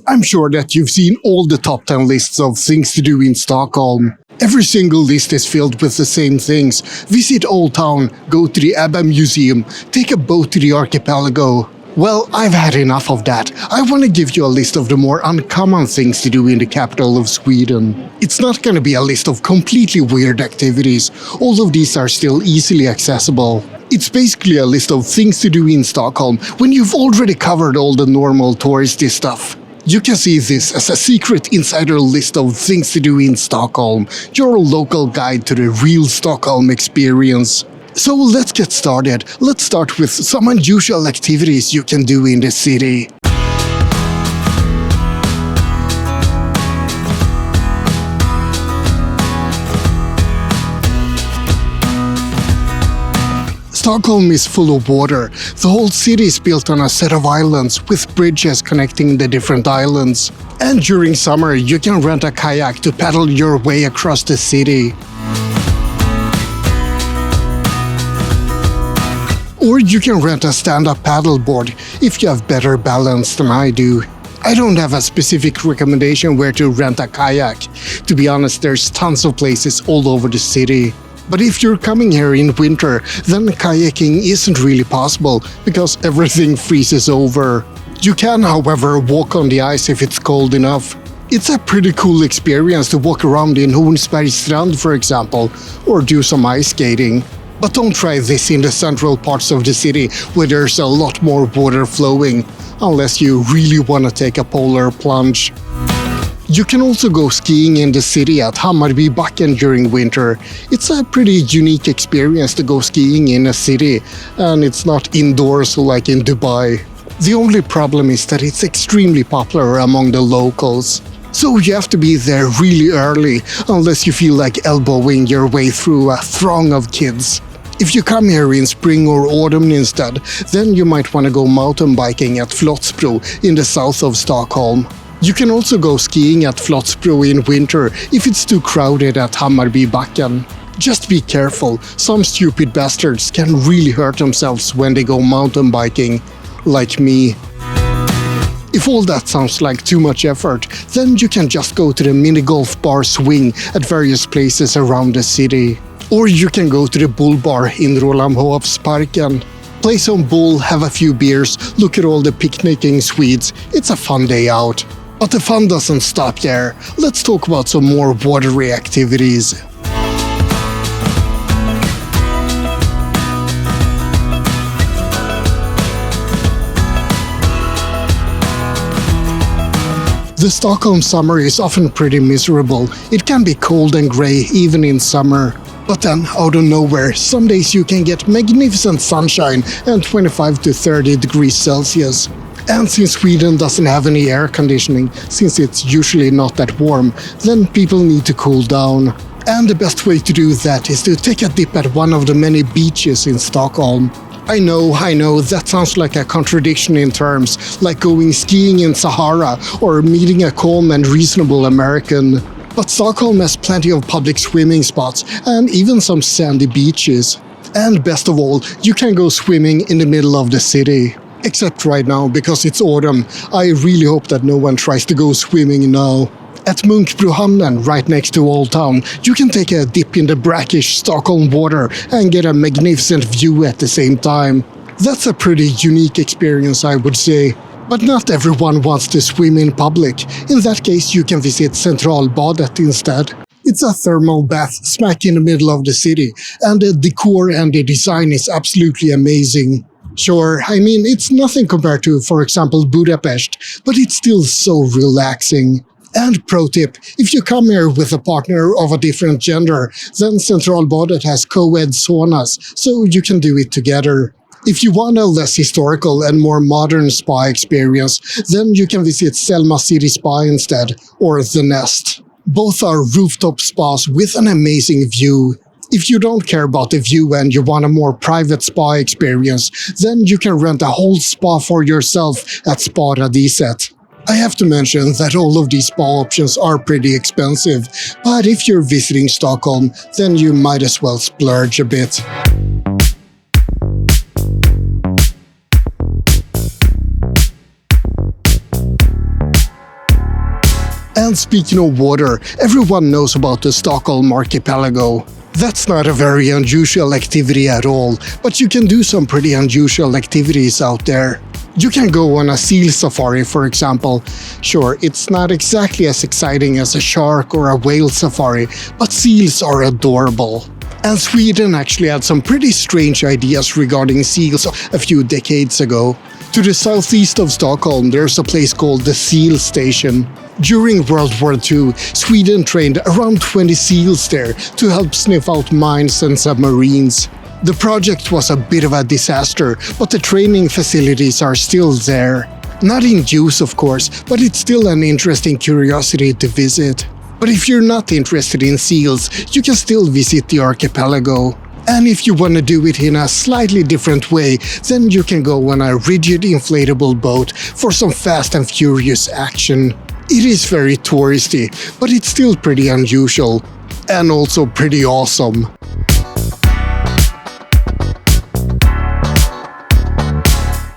I'm sure that you've seen all the top 10 lists of things to do in Stockholm. Every single list is filled with the same things. Visit Old Town, go to the ABBA Museum, take a boat to the Archipelago. Well, I've had enough of that. I want to give you a list of the more uncommon things to do in the capital of Sweden. It's not going to be a list of completely weird activities. All of these are still easily accessible. It's basically a list of things to do in Stockholm when you've already covered all the normal touristy stuff. You can see this as a secret insider list of things to do in Stockholm, your local guide to the real Stockholm experience. So let's get started. Let's start with some unusual activities you can do in the city. Stockholm is full of water. The whole city is built on a set of islands with bridges connecting the different islands. And during summer, you can rent a kayak to paddle your way across the city. Or you can rent a stand-up paddleboard if you have better balance than I do. I don't have a specific recommendation where to rent a kayak. To be honest, there's tons of places all over the city. But if you're coming here in winter, then kayaking isn't really possible because everything freezes over. You can, however, walk on the ice if it's cold enough. It's a pretty cool experience to walk around in Hornsbergsstrand, for example, or do some ice skating. But don't try this in the central parts of the city where there's a lot more water flowing, unless you really want to take a polar plunge. You can also go skiing in the city at Hammarbybacken during winter. It's a pretty unique experience to go skiing in a city, and it's not indoors like in Dubai. The only problem is that it's extremely popular among the locals. So you have to be there really early, unless you feel like elbowing your way through a throng of kids. If you come here in spring or autumn instead, then you might want to go mountain biking at Flottsbro in the south of Stockholm. You can also go skiing at Flottsbro in winter if it's too crowded at Hammarbybacken. Just be careful, some stupid bastards can really hurt themselves when they go mountain biking, like me. If all that sounds like too much effort, then you can just go to the mini Golfbaren Swing at various places around the city. Or you can go to the Boule Bar in Rålambhovsparken. Play some boule, have a few beers, look at all the picnicking Swedes. It's a fun day out. But the fun doesn't stop there. Let's talk about some more watery activities. The Stockholm summer is often pretty miserable. It can be cold and grey even in summer. But then, out of nowhere, some days you can get magnificent sunshine and 25 to 30 degrees Celsius. And since Sweden doesn't have any air conditioning, since it's usually not that warm, then people need to cool down. And the best way to do that is to take a dip at one of the many beaches in Stockholm. I know, that sounds like a contradiction in terms, like going skiing in Sahara or meeting a calm and reasonable American. But Stockholm has plenty of public swimming spots and even some sandy beaches. And best of all, you can go swimming in the middle of the city. Except right now, because it's autumn. I really hope that no one tries to go swimming now. At Munkbrohamnen, right next to Old Town, you can take a dip in the brackish Stockholm water and get a magnificent view at the same time. That's a pretty unique experience, I would say. But not everyone wants to swim in public. In that case, you can visit Centralbadet instead. It's a thermal bath smack in the middle of the city, and the decor and the design is absolutely amazing. Sure, I mean, it's nothing compared to, for example, Budapest, but it's still so relaxing. And pro tip, if you come here with a partner of a different gender, then Centralbadet has co-ed saunas, so you can do it together. If you want a less historical and more modern spa experience, then you can visit Selma City Spa instead, or The Nest. Both are rooftop spas with an amazing view. If you don't care about the view and you want a more private spa experience, then you can rent a whole spa for yourself at Spa Radiset. I have to mention that all of these spa options are pretty expensive, but if you're visiting Stockholm, then you might as well splurge a bit. And speaking of water, everyone knows about the Stockholm Archipelago. That's not a very unusual activity at all, but you can do some pretty unusual activities out there. You can go on a seal safari, for example. Sure, it's not exactly as exciting as a shark or a whale safari, but seals are adorable. And Sweden actually had some pretty strange ideas regarding seals a few decades ago. To the southeast of Stockholm, there's a place called the Seal Station. During World War II, Sweden trained around 20 seals there to help sniff out mines and submarines. The project was a bit of a disaster, but the training facilities are still there. Not in use, of course, but it's still an interesting curiosity to visit. But if you're not interested in seals, you can still visit the archipelago. And if you want to do it in a slightly different way, then you can go on a rigid inflatable boat for some fast and furious action. It is very touristy, but it's still pretty unusual. And also pretty awesome.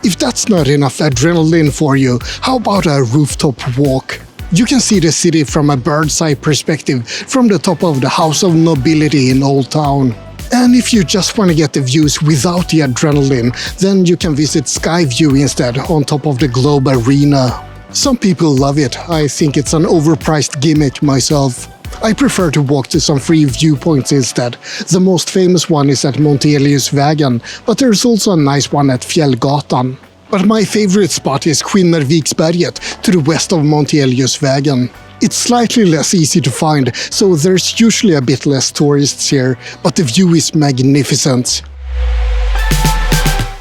If that's not enough adrenaline for you, how about a rooftop walk? You can see the city from a bird's eye perspective from the top of the House of Nobility in Old Town. And if you just want to get the views without the adrenaline, then you can visit Skyview instead on top of the Globe Arena. Some people love it. I think it's an overpriced gimmick myself. I prefer to walk to some free viewpoints instead. The most famous one is at Monteliusvägen, but there's also a nice one at Fjällgatan. But my favorite spot is Skimmerviksberget to the west of Monteliusvägen. It's slightly less easy to find, so there's usually a bit less tourists here, but the view is magnificent.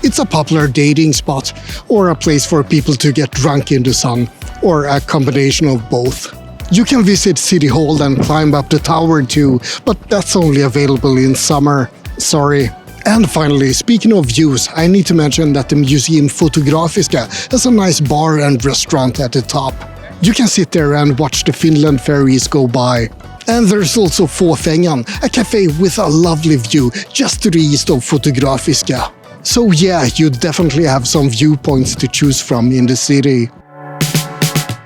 It's a popular dating spot, or a place for people to get drunk in the sun, or a combination of both. You can visit City Hall and climb up the tower too, but that's only available in summer. Sorry. And finally, speaking of views, I need to mention that the Museum Fotografiska has a nice bar and restaurant at the top. You can sit there and watch the Finland ferries go by. And there's also Fåfängan, a cafe with a lovely view just to the east of Fotografiska. So yeah, you definitely have some viewpoints to choose from in the city.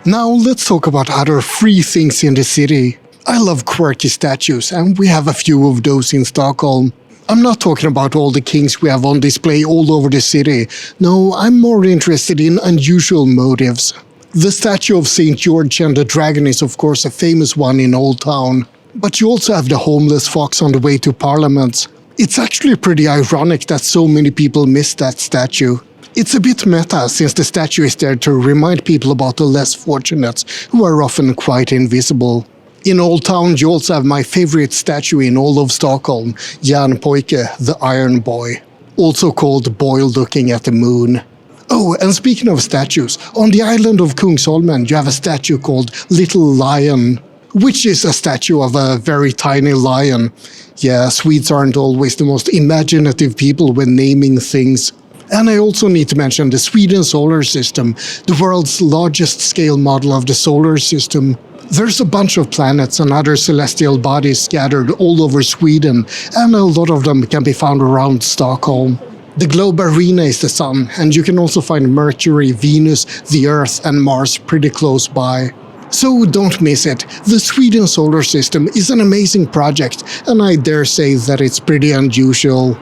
Now let's talk about other free things in the city. I love quirky statues, and we have a few of those in Stockholm. I'm not talking about all the kings we have on display all over the city. No, I'm more interested in unusual motives. The statue of St. George and the Dragon is of course a famous one in Old Town. But you also have the homeless fox on the way to Parliament. It's actually pretty ironic that so many people miss that statue. It's a bit meta since the statue is there to remind people about the less fortunate, who are often quite invisible. In Old Town you also have my favorite statue in all of Stockholm, Järnpojke, the Iron Boy, also called Boy Looking at the Moon. Oh, and speaking of statues, on the island of Kungsholmen you have a statue called Little Lion, which is a statue of a very tiny lion. Yeah, Swedes aren't always the most imaginative people when naming things. And I also need to mention the Sweden solar system, the world's largest scale model of the solar system. There's a bunch of planets and other celestial bodies scattered all over Sweden, and a lot of them can be found around Stockholm. The Globe Arena is the sun, and you can also find Mercury, Venus, the Earth and Mars pretty close by. So don't miss it. The Sweden solar system is an amazing project, and I dare say that it's pretty unusual.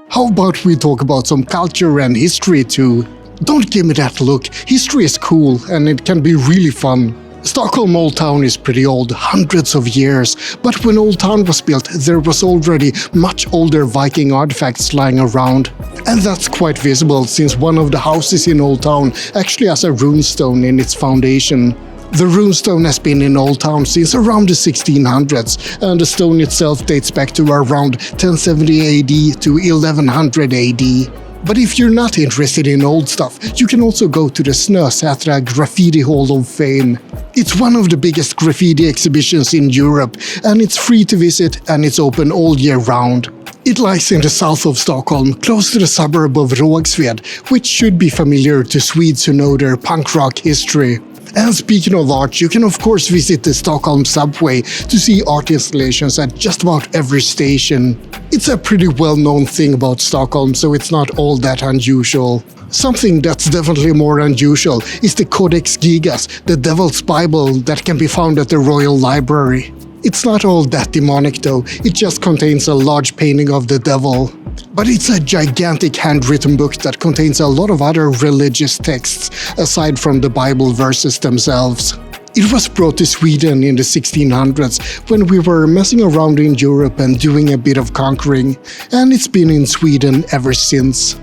How about we talk about some culture and history too? Don't give me that look. History is cool and it can be really fun. Stockholm Old Town is pretty old, hundreds of years, but when Old Town was built there was already much older Viking artifacts lying around. And that's quite visible since one of the houses in Old Town actually has a runestone in its foundation. The runestone has been in Old Town since around the 1600s, and the stone itself dates back to around 1070 AD to 1100 AD. But if you're not interested in old stuff, you can also go to the Snösätra Graffiti Hall of Fame. It's one of the biggest graffiti exhibitions in Europe, and it's free to visit and it's open all year round. It lies in the south of Stockholm, close to the suburb of Rågsved, which should be familiar to Swedes who know their punk rock history. And speaking of art, you can of course visit the Stockholm subway to see art installations at just about every station. It's a pretty well-known thing about Stockholm, so it's not all that unusual. Something that's definitely more unusual is the Codex Gigas, the Devil's Bible that can be found at the Royal Library. It's not all that demonic though, it just contains a large painting of the devil. But it's a gigantic handwritten book that contains a lot of other religious texts aside from the Bible verses themselves. It was brought to Sweden in the 1600s when we were messing around in Europe and doing a bit of conquering, and it's been in Sweden ever since.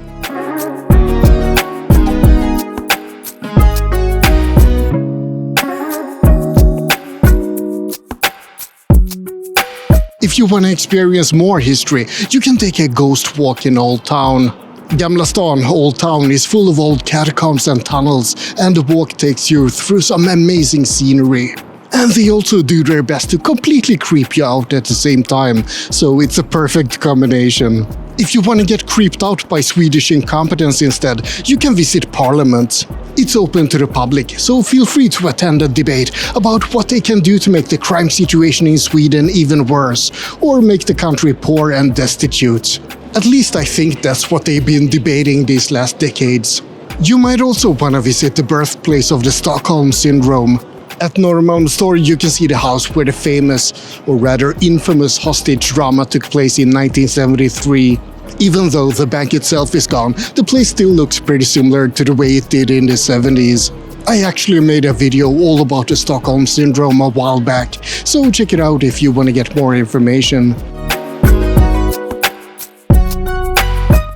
If you want to experience more history, you can take a ghost walk in Old Town. Gamla stan, Old Town, is full of old catacombs and tunnels, and the walk takes you through some amazing scenery. And they also do their best to completely creep you out at the same time, so it's a perfect combination. If you want to get creeped out by Swedish incompetence instead, you can visit Parliament. It's open to the public, so feel free to attend a debate about what they can do to make the crime situation in Sweden even worse, or make the country poor and destitute. At least I think that's what they've been debating these last decades. You might also want to visit the birthplace of the Stockholm Syndrome. At Norrmalmstorg you can see the house where the famous, or rather infamous, hostage drama took place in 1973. Even though the bank itself is gone, the place still looks pretty similar to the way it did in the 70s. I actually made a video all about the Stockholm Syndrome a while back, so check it out if you want to get more information.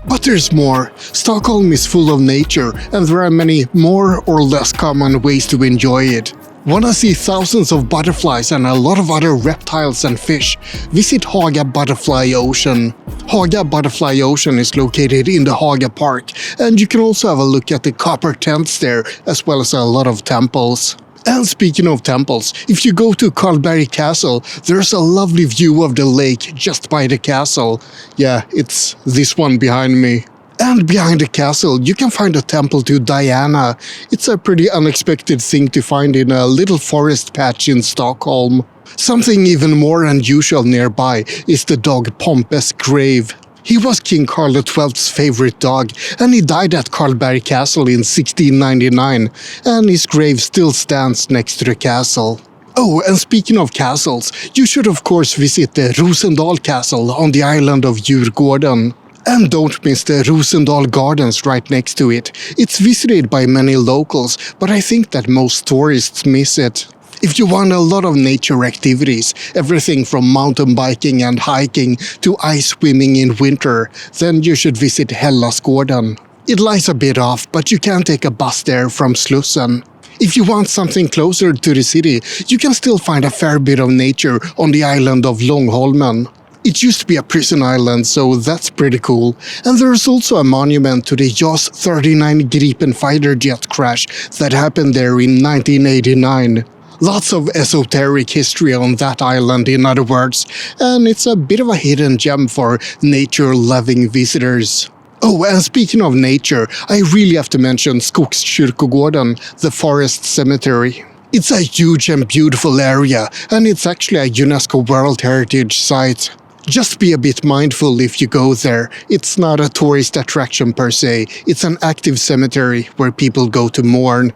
But there's more. Stockholm is full of nature, and there are many more or less common ways to enjoy it. Wanna see thousands of butterflies and a lot of other reptiles and fish? Visit Haga Butterfly Ocean. Haga Butterfly Ocean is located in the Haga Park, and you can also have a look at the copper tents there, as well as a lot of temples. And speaking of temples, if you go to Karlberg Castle, there's a lovely view of the lake just by the castle. Yeah, it's this one behind me. And behind the castle, you can find a temple to Diana. It's a pretty unexpected thing to find in a little forest patch in Stockholm. Something even more unusual nearby is the dog Pompes' grave. He was King Carl XII's favorite dog, and he died at Karlberg Castle in 1699, and his grave still stands next to the castle. Oh, and speaking of castles, you should of course visit the Rosendal Castle on the island of Djurgården. And don't miss the Rosendal Gardens right next to it. It's visited by many locals, but I think that most tourists miss it. If you want a lot of nature activities, everything from mountain biking and hiking to ice swimming in winter, then you should visit Hellasgården. It lies a bit off, but you can take a bus there from Slussen. If you want something closer to the city, you can still find a fair bit of nature on the island of Långholmen. It used to be a prison island, so that's pretty cool. And there's also a monument to the JAS 39 Gripen fighter jet crash that happened there in 1989. Lots of esoteric history on that island, in other words, and it's a bit of a hidden gem for nature-loving visitors. Oh, and speaking of nature, I really have to mention Kungsträdgården, the forest cemetery. It's a huge and beautiful area, and it's actually a UNESCO World Heritage Site. Just be a bit mindful if you go there. It's not a tourist attraction per se, it's an active cemetery where people go to mourn.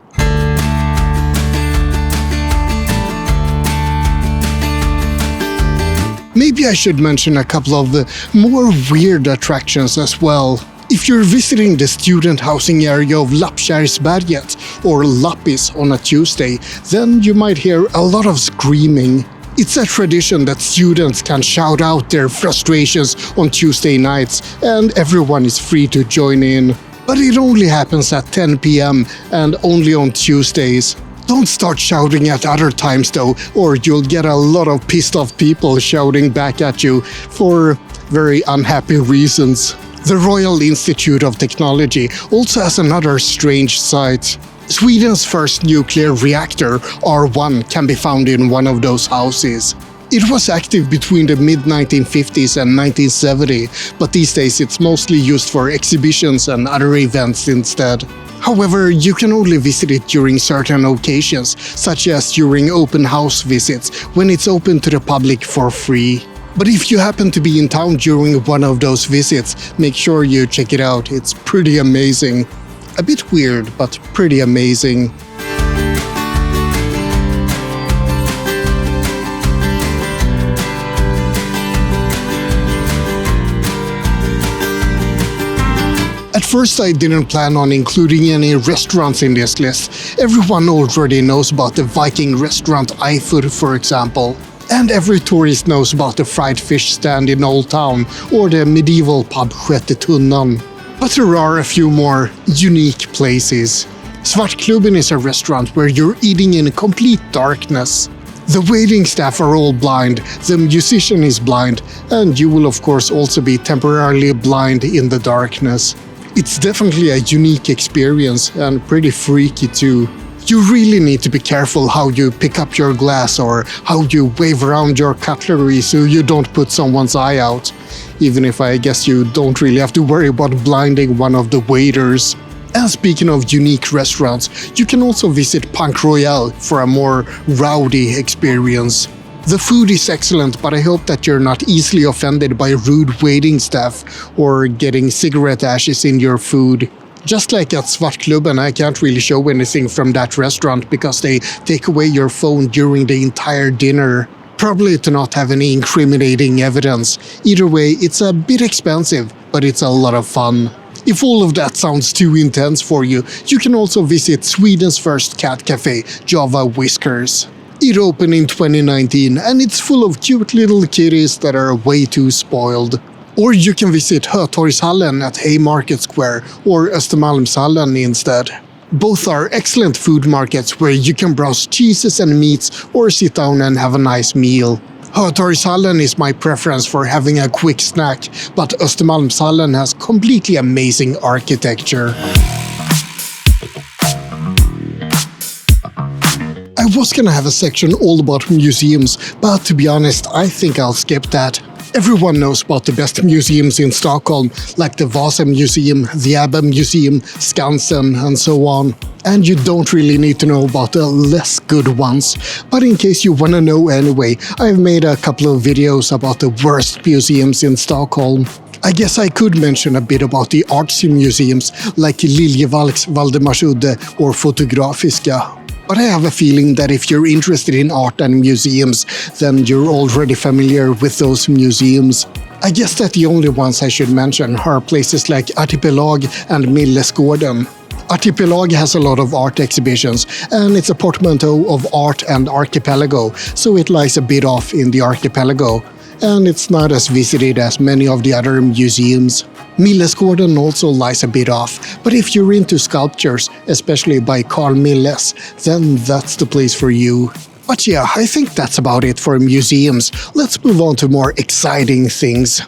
Maybe I should mention a couple of the more weird attractions as well. If you're visiting the student housing area of Lappkärrsberget, or Lappis, on a Tuesday, then you might hear a lot of screaming. It's a tradition that students can shout out their frustrations on Tuesday nights, and everyone is free to join in. But it only happens at 10 p.m. and only on Tuesdays. Don't start shouting at other times though, or you'll get a lot of pissed off people shouting back at you for very unhappy reasons. The Royal Institute of Technology also has another strange site. Sweden's first nuclear reactor, R1, can be found in one of those houses. It was active between the mid-1950s and 1970, but these days it's mostly used for exhibitions and other events instead. However, you can only visit it during certain occasions, such as during open house visits, when it's open to the public for free. But if you happen to be in town during one of those visits, make sure you check it out, it's pretty amazing. A bit weird, but pretty amazing. At first I didn't plan on including any restaurants in this list. Everyone already knows about the Viking restaurant iFood, for example. And every tourist knows about the fried fish stand in Old Town or the medieval pub Sjätte Tunnan. But there are a few more unique places. Svartklubben is a restaurant where you're eating in complete darkness. The waiting staff are all blind, the musician is blind, and you will of course also be temporarily blind in the darkness. It's definitely a unique experience and pretty freaky too. You really need to be careful how you pick up your glass or how you wave around your cutlery so you don't put someone's eye out. Even if I guess you don't really have to worry about blinding one of the waiters. And speaking of unique restaurants, you can also visit Punk Royale for a more rowdy experience. The food is excellent, but I hope that you're not easily offended by rude waiting staff or getting cigarette ashes in your food. Just like at Svartklubben, I can't really show anything from that restaurant because they take away your phone during the entire dinner. Probably to not have any incriminating evidence. Either way, it's a bit expensive, but it's a lot of fun. If all of that sounds too intense for you, you can also visit Sweden's first cat cafe, Java Whiskers. It opened in 2019 and it's full of cute little kitties that are way too spoiled. Or you can visit Hötorgshallen at Haymarket Square or Östermalmshallen instead. Both are excellent food markets where you can browse cheeses and meats or sit down and have a nice meal. Hötorgshallen is my preference for having a quick snack, but Östermalmshallen has completely amazing architecture. I was gonna have a section all about museums, but to be honest, I think I'll skip that. Everyone knows about the best museums in Stockholm, like the Vasa Museum, the ABBA Museum, Skansen, and so on. And you don't really need to know about the less good ones. But in case you wanna know anyway, I've made a couple of videos about the worst museums in Stockholm. I guess I could mention a bit about the artsy museums, like Liljevalchs Valdemarsudde or Fotografiska. But I have a feeling that if you're interested in art and museums, then you're already familiar with those museums. I guess that the only ones I should mention are places like Archipelago and Millesgården. Archipelago has a lot of art exhibitions, and it's a portmanteau of art and archipelago, so it lies a bit off in the archipelago. And it's not as visited as many of the other museums. Millesgården also lies a bit off, but if you're into sculptures, especially by Carl Milles, then that's the place for you. But yeah, I think that's about it for museums. Let's move on to more exciting things.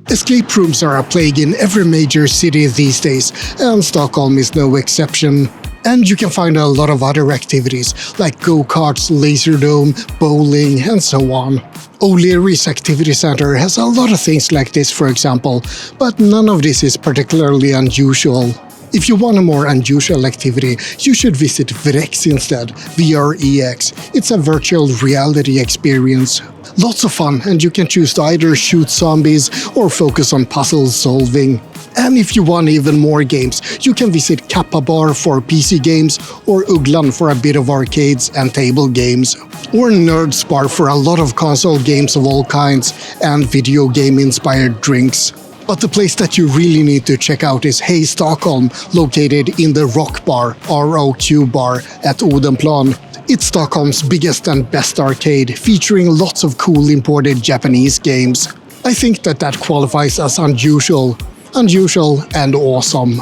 Escape rooms are a plague in every major city these days, and Stockholm is no exception. And you can find a lot of other activities, like go-karts, laserdome, bowling, and so on. O'Leary's Activity Center has a lot of things like this, for example, but none of this is particularly unusual. If you want a more unusual activity, you should visit Vrex instead, VREX. It's a virtual reality experience. Lots of fun, and you can choose to either shoot zombies or focus on puzzle solving. And if you want even more games, you can visit Kappa Bar for PC games, or Ugglan for a bit of arcades and table games, or Nerds Bar for a lot of console games of all kinds and video game-inspired drinks. But the place that you really need to check out is Hey Stockholm, located in the Rock Bar, ROQ Bar, at Odenplan. It's Stockholm's biggest and best arcade, featuring lots of cool imported Japanese games. I think that qualifies as unusual and awesome.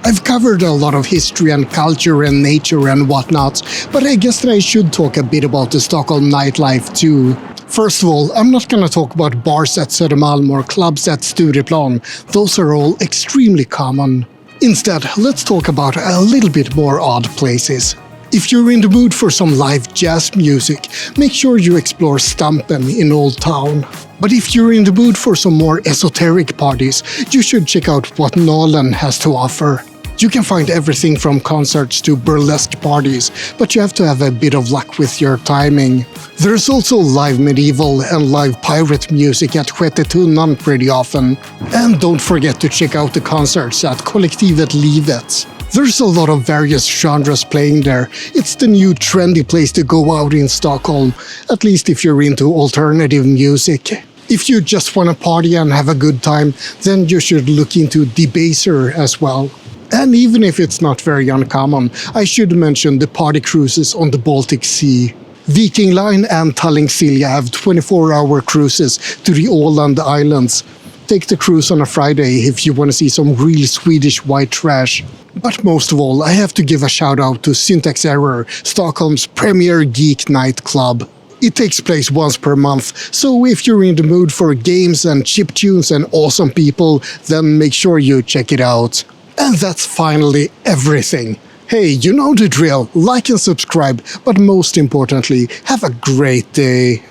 I've covered a lot of history and culture and nature and whatnot, but I guess that I should talk a bit about the Stockholm nightlife too. First of all, I'm not gonna talk about bars at Södermalm or clubs at Stureplan. Those are all extremely common. Instead, let's talk about a little bit more odd places. If you're in the mood for some live jazz music, make sure you explore Stampen in Old Town. But if you're in the mood for some more esoteric parties, you should check out what Nalen has to offer. You can find everything from concerts to burlesque parties, but you have to have a bit of luck with your timing. There's also live medieval and live pirate music at Sjätte Tunnan pretty often. And don't forget to check out the concerts at Kollektivet Livet. There's a lot of various genres playing there. It's the new trendy place to go out in Stockholm, at least if you're into alternative music. If you just want to party and have a good time, then you should look into Debaser as well. And even if it's not very uncommon, I should mention the party cruises on the Baltic Sea. Viking Line and Tallink Silja have 24-hour cruises to the Åland Islands. Take the cruise on a Friday if you want to see some real Swedish white trash. But most of all, I have to give a shout out to Syntax Error, Stockholm's premier geek nightclub. It takes place once per month, so if you're in the mood for games and chiptunes and awesome people, then make sure you check it out. And that's finally everything. Hey, you know the drill, like and subscribe, but most importantly, have a great day.